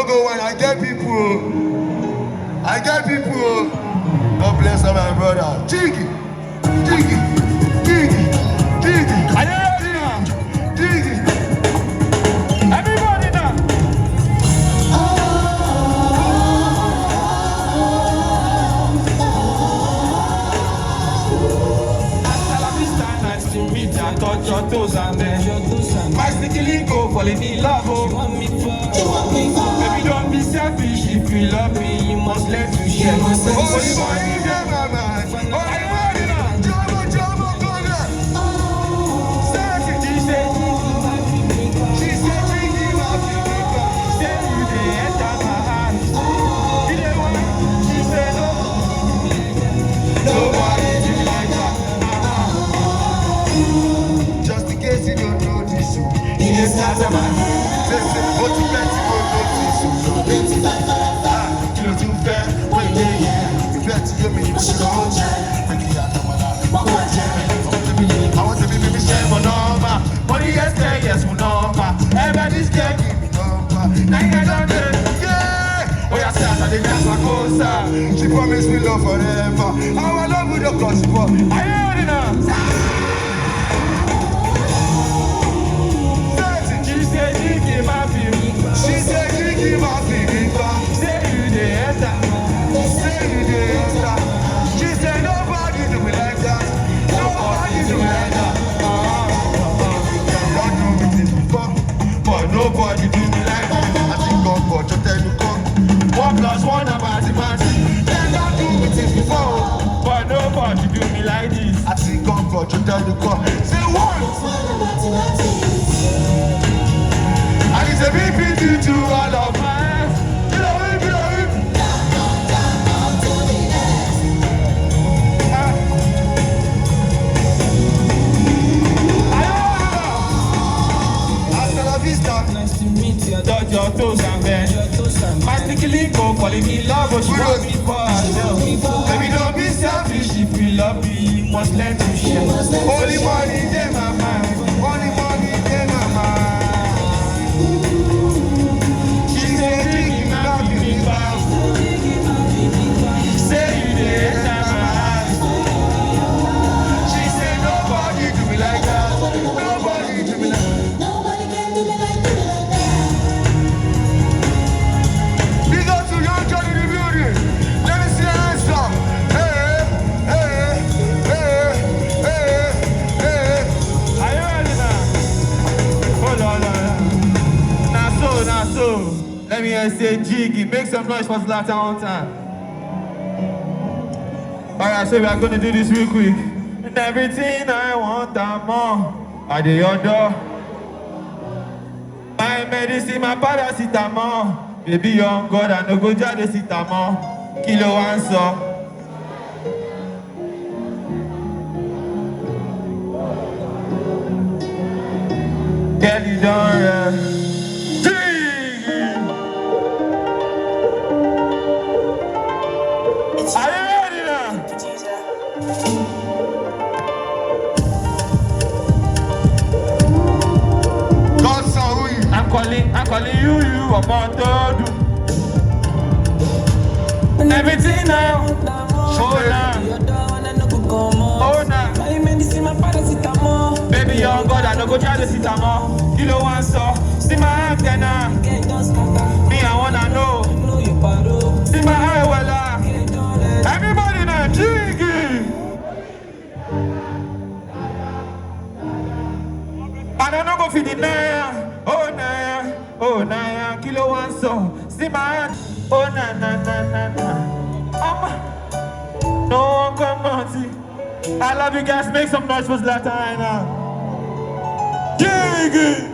No go when I get people. I get people. God bless all my brother. Jiggy, jiggy, jiggy, jiggy. Are you ready now? Jiggy. Everybody now. Hasta la vista, nice to meet ya. Touch your toes and then my sticky lingo falling in love. Baby, don't be selfish. If you love me, you must let me share. Oh, you want me there, my man. Oh, you want me there. Jumbo, go there. She said, She said, jiggy, my baby. say you dey enter my heart. You dey want? She said, no. Nobody do me like that. Just in case you don't know this. In the start of my head. Listen, what you bet you don't know this. You know too fair. When you yeah. You bet you give me the show. I want to be shame on number. Money yes, for number. Everybody's there, give me number. Now you don't do it. Yeah. Oh, yeah, start at the dance my cosa. She promised me love forever. I will love with the cause for. Are you ready now? She said, Jiggy, my baby. She said, Jiggy, my baby. Say you dey enter. Say you dey enter. She said, nobody do me like that. Nobody do me like that. Don't do me this before, but nobody do me like that. I think God got to tell you come. 1 + 1 are mathematics. Then don't do me this before, But nobody do me like this. I think God got to tell you come. Say one. And it's a big pity to all of my hands. You know it, you know it. Hasta la vista. Nice to meet you. Touch your toes and bend. My sticky lingo falling in love, but she want me for herself. Baby, don't be selfish. If you love me, you must learn to share. Only money in my mind. Only money in my mind. She said, Jiggy, my baby. Say you dey enter my heart. She said, nobody do me like that. Nobody do me like that. Nobody can do me like that. Big up to young Johnny in the building. Let me see your hands up. Hey, hey, hey, hey, hey. Are you ready now? Hold on. Now so. Let me hear say Jiggy. Make some noise for Zlatan one time. Alright, so we are gonna do this real quick. And everything I want and more. I dey your door. My medicine, my paracetamol. Baby, you're on God, I no go jade sitamol. Kilo answer. Get it done, yeah. Are you ready now? Godson, who you? I'm calling you Unported. Everything now. Oh nah. Baby, you're on God, I no go try to sit more. You know one so. See my antenna. Me, I wanna know. See my eye, well, everybody now, Jiggy. I don't go for the naya. Oh naya, kilo one so. See my hand. Oh na. No one come out. I love you guys. Make some noise for Zlatan now. Jiggy.